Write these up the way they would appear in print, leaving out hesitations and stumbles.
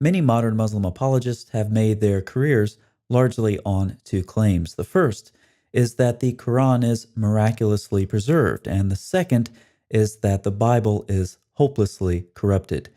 Many modern Muslim apologists have made their careers largely on two claims. The first is that the Quran is miraculously preserved, and the second is that the Bible is hopelessly corrupted.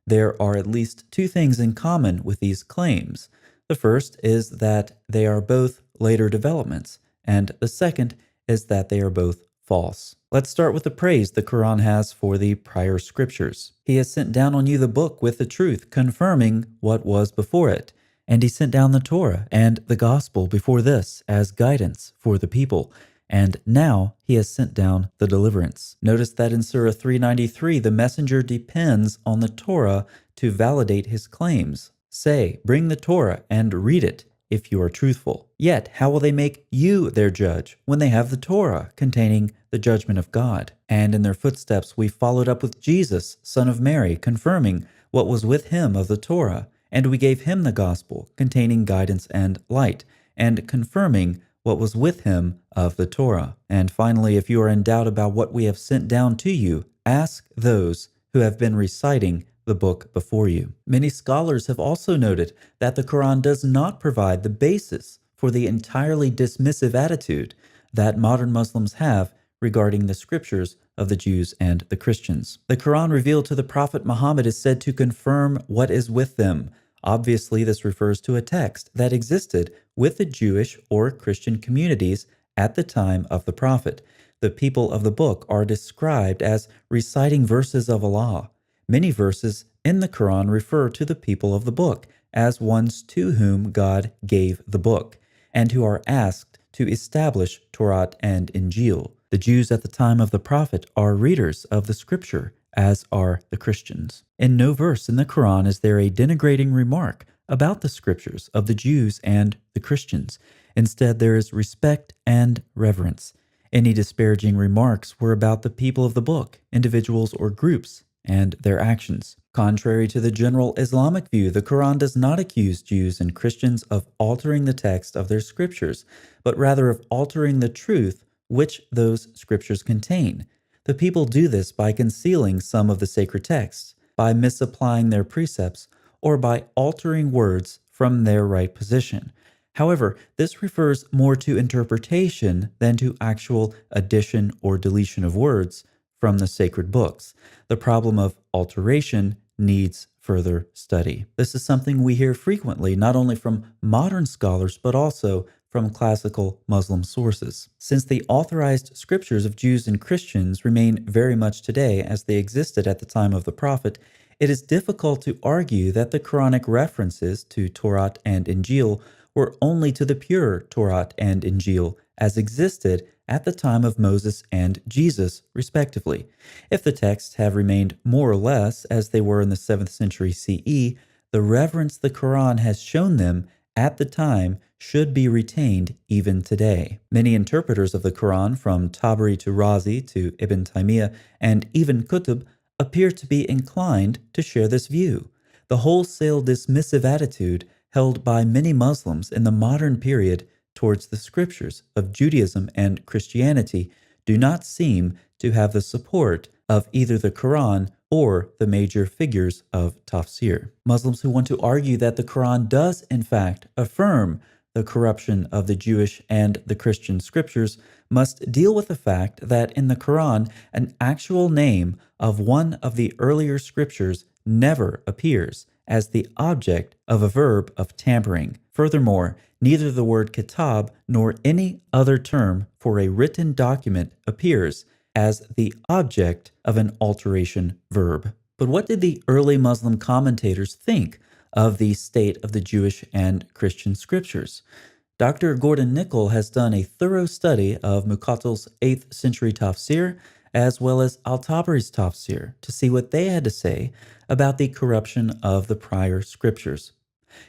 There are at least two things in common with these claims. The first is that they are both later developments, and the second is that they are both false. Let's start with the praise the Quran has for the prior scriptures. He has sent down on you the book with the truth, confirming what was before it. And he sent down the Torah and the gospel before this as guidance for the people. And now he has sent down the deliverance. Notice that in Surah 393, the messenger depends on the Torah to validate his claims. Say, bring the Torah and read it if you are truthful. Yet, how will they make you their judge when they have the Torah containing the judgment of God? And in their footsteps we followed up with Jesus, son of Mary, confirming what was with him of the Torah, and we gave him the gospel containing guidance and light, and confirming what was with him of the Torah. And finally, if you are in doubt about what we have sent down to you, ask those who have been reciting the book before you. Many scholars have also noted that the Quran does not provide the basis for the entirely dismissive attitude that modern Muslims have regarding the scriptures of the Jews and the Christians. The Quran revealed to the Prophet Muhammad is said to confirm what is with them. Obviously, this refers to a text that existed with the Jewish or Christian communities at the time of the Prophet. The people of the book are described as reciting verses of Allah. Many verses in the Quran refer to the people of the book as ones to whom God gave the book, and who are asked to establish Torah and Injil. The Jews at the time of the Prophet are readers of the Scripture, as are the Christians. In no verse in the Quran is there a denigrating remark about the Scriptures of the Jews and the Christians. Instead, there is respect and reverence. Any disparaging remarks were about the people of the book, individuals or groups, and their actions. Contrary to the general Islamic view, the Quran does not accuse Jews and Christians of altering the text of their scriptures, but rather of altering the truth which those scriptures contain. The people do this by concealing some of the sacred texts, by misapplying their precepts, or by altering words from their right position. However, this refers more to interpretation than to actual addition or deletion of words from the sacred books. The problem of alteration needs further study. This is something we hear frequently, not only from modern scholars, but also from classical Muslim sources. Since the authorized scriptures of Jews and Christians remain very much today as they existed at the time of the Prophet, it is difficult to argue that the Quranic references to Torah and Injil were only to the pure Torah and Injil as existed at the time of Moses and Jesus, respectively. If the texts have remained more or less as they were in the 7th century CE, the reverence the Quran has shown them at the time should be retained even today. Many interpreters of the Quran, from Tabari to Razi to Ibn Taymiyyah and even Qutb, appear to be inclined to share this view. The wholesale dismissive attitude held by many Muslims in the modern period towards the scriptures of Judaism and Christianity do not seem to have the support of either the Quran or the major figures of tafsir. Muslims who want to argue that the Quran does in fact affirm the corruption of the Jewish and the Christian scriptures must deal with the fact that in the Quran an actual name of one of the earlier scriptures never appears as the object of a verb of tampering. Furthermore, neither the word kitab nor any other term for a written document appears as the object of an alteration verb. But what did the early Muslim commentators think of the state of the Jewish and Christian scriptures? Dr. Gordon Nickel has done a thorough study of Muqattil's 8th century tafsir as well as Al-Tabari's tafsir to see what they had to say about the corruption of the prior scriptures.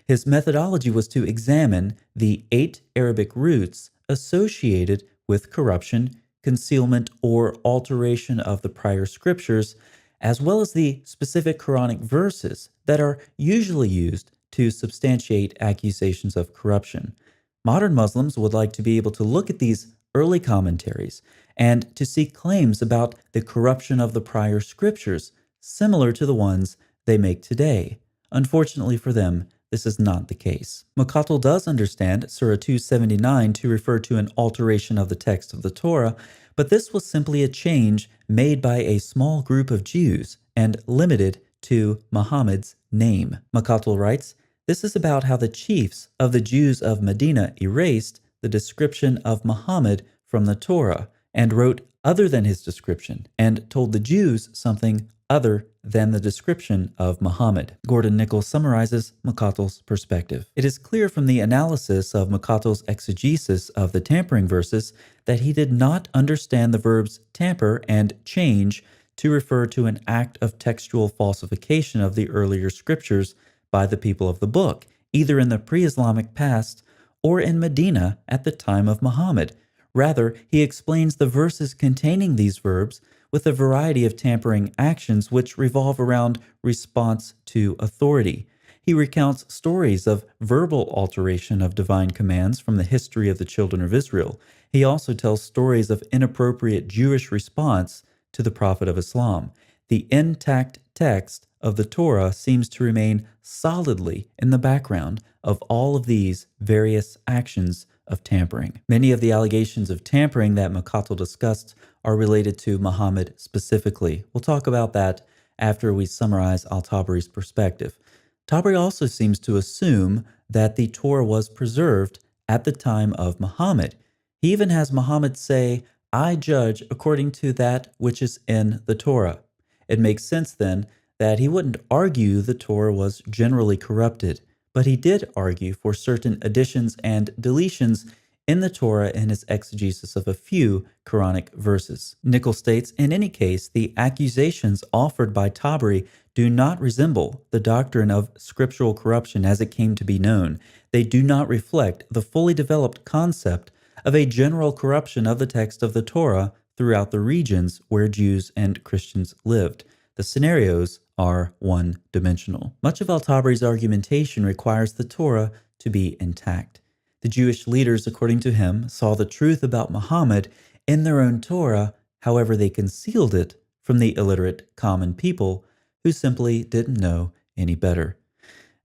His methodology was to examine the 8 Arabic roots associated with corruption, concealment, or alteration of the prior scriptures, as well as the specific Quranic verses that are usually used to substantiate accusations of corruption. Modern Muslims would like to be able to look at these early commentaries and to see claims about the corruption of the prior scriptures similar to the ones they make today. Unfortunately for them, this is not the case. Muqatil does understand Surah 279 to refer to an alteration of the text of the Torah, but this was simply a change made by a small group of Jews and limited to Muhammad's name. Muqatil writes, "This is about how the chiefs of the Jews of Medina erased the description of Muhammad from the Torah and wrote other than his description and told the Jews something other than the description of Muhammad." Gordon Nichols summarizes Muqatil's perspective. "It is clear from the analysis of Muqatil's exegesis of the tampering verses that he did not understand the verbs tamper and change to refer to an act of textual falsification of the earlier scriptures by the people of the book, either in the pre-Islamic past or in Medina at the time of Muhammad. Rather, he explains the verses containing these verbs with a variety of tampering actions which revolve around response to authority. He recounts stories of verbal alteration of divine commands from the history of the children of Israel. He also tells stories of inappropriate Jewish response to the Prophet of Islam. The intact text of the Torah seems to remain solidly in the background of all of these various actions of tampering. Many of the allegations of tampering that Muqatil discussed are related to Muhammad specifically. We'll talk about that after we summarize al-Tabri's perspective. Tabri also seems to assume that the Torah was preserved at the time of Muhammad. He even has Muhammad say, "I judge according to that which is in the Torah." It makes sense then that he wouldn't argue the Torah was generally corrupted, but he did argue for certain additions and deletions in the Torah in his exegesis of a few Quranic verses. Nichols states, "In any case, the accusations offered by Tabri do not resemble the doctrine of scriptural corruption as it came to be known. They do not reflect the fully developed concept of a general corruption of the text of the Torah throughout the regions where Jews and Christians lived. The scenarios are one-dimensional." Much of al-Tabri's argumentation requires the Torah to be intact. The Jewish leaders, according to him, saw the truth about Muhammad in their own Torah, however they concealed it from the illiterate common people who simply didn't know any better.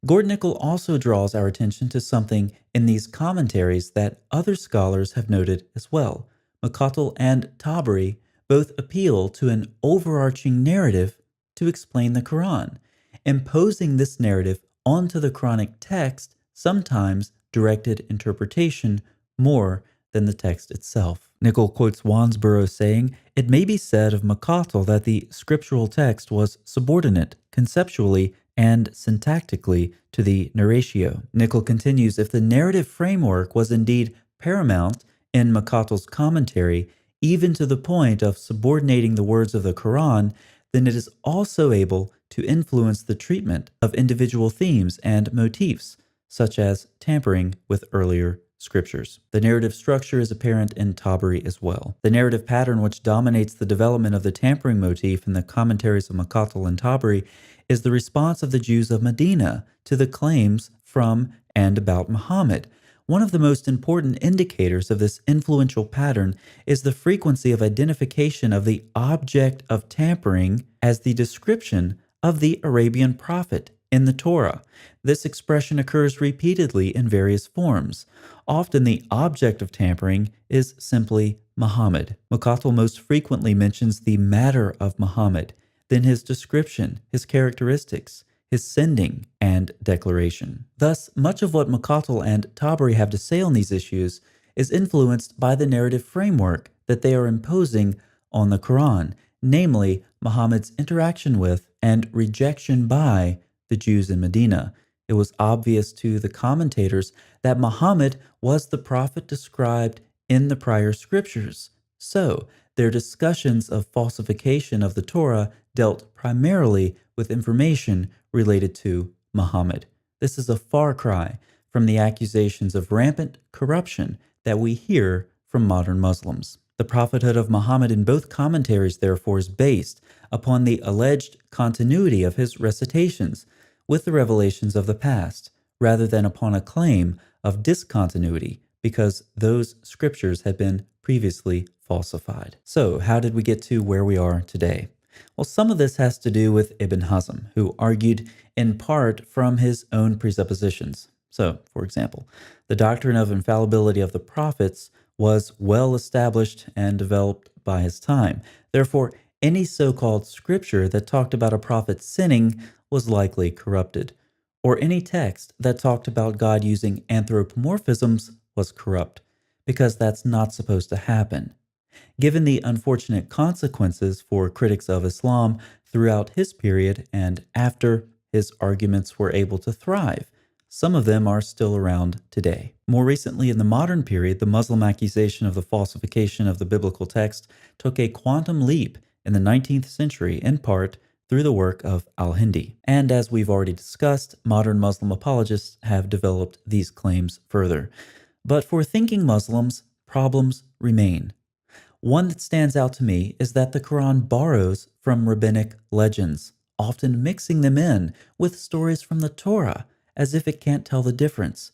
Gordon Nichols also draws our attention to something in these commentaries that other scholars have noted as well. Muqatil and Tabri both appeal to an overarching narrative to explain the Quran. Imposing this narrative onto the Quranic text sometimes directed interpretation more than the text itself. Nichols quotes Wansborough saying, "It may be said of Muqatil that the scriptural text was subordinate, conceptually and syntactically, to the narratio." Nichols continues, "If the narrative framework was indeed paramount in Muqatil's commentary, even to the point of subordinating the words of the Quran, then it is also able to influence the treatment of individual themes and motifs, such as tampering with earlier scriptures." The narrative structure is apparent in Tabari as well. The narrative pattern which dominates the development of the tampering motif in the commentaries of Muqatil and Tabari is the response of the Jews of Medina to the claims from and about Muhammad. One of the most important indicators of this influential pattern is the frequency of identification of the object of tampering as the description of the Arabian prophet in the Torah. This expression occurs repeatedly in various forms. Often the object of tampering is simply Muhammad. Muqatil most frequently mentions the matter of Muhammad, then his description, his characteristics, his sending, and declaration. Thus, much of what Muqatil and Tabari have to say on these issues is influenced by the narrative framework that they are imposing on the Quran, namely Muhammad's interaction with and rejection by the Jews in Medina. It was obvious to the commentators that Muhammad was the prophet described in the prior scriptures. So, their discussions of falsification of the Torah dealt primarily with information related to Muhammad. This is a far cry from the accusations of rampant corruption that we hear from modern Muslims. The prophethood of Muhammad in both commentaries, therefore, is based upon the alleged continuity of his recitations with the revelations of the past, rather than upon a claim of discontinuity, because those scriptures had been previously falsified. So, how did we get to where we are today? Well, some of this has to do with Ibn Hazm, who argued in part from his own presuppositions. So, for example, the doctrine of infallibility of the prophets was well established and developed by his time. Therefore, any so called scripture that talked about a prophet sinning was likely corrupted, or any text that talked about God using anthropomorphisms was corrupt, because that's not supposed to happen. Given the unfortunate consequences for critics of Islam throughout his period and after his arguments were able to thrive, some of them are still around today. More recently, in the modern period, the Muslim accusation of the falsification of the biblical text took a quantum leap in the 19th century, in part through the work of al-Hindi. And as we've already discussed, modern Muslim apologists have developed these claims further. But for thinking Muslims, problems remain. One that stands out to me is that the Quran borrows from rabbinic legends, often mixing them in with stories from the Torah, as if it can't tell the difference.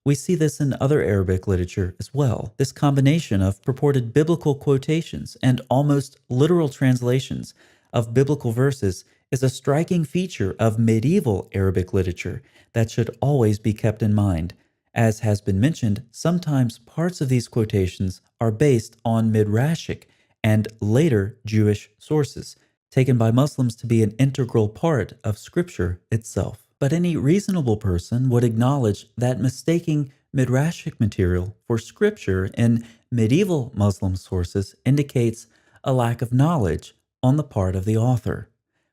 We see this in other Arabic literature as well. This combination of purported biblical quotations and almost literal translations of biblical verses is a striking feature of medieval Arabic literature that should always be kept in mind. As has been mentioned, sometimes parts of these quotations are based on Midrashic and later Jewish sources, taken by Muslims to be an integral part of Scripture itself. But any reasonable person would acknowledge that mistaking Midrashic material for Scripture in medieval Muslim sources indicates a lack of knowledge on the part of the author.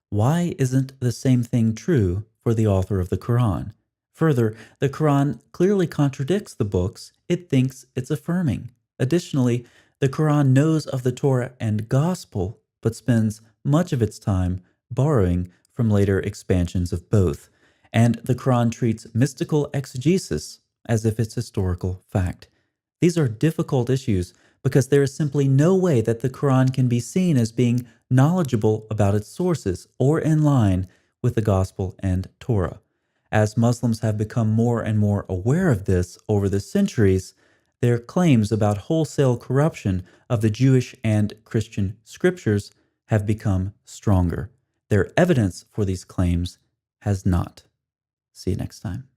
Why isn't the same thing true for the author of the Quran? Further, the Quran clearly contradicts the books it thinks it's affirming. Additionally, the Quran knows of the Torah and Gospel, but spends much of its time borrowing from later expansions of both. And the Quran treats mystical exegesis as if it's historical fact. These are difficult issues because there is simply no way that the Quran can be seen as being knowledgeable about its sources or in line with the Gospel and Torah. As Muslims have become more and more aware of this over the centuries, their claims about wholesale corruption of the Jewish and Christian scriptures have become stronger. Their evidence for these claims has not. See you next time.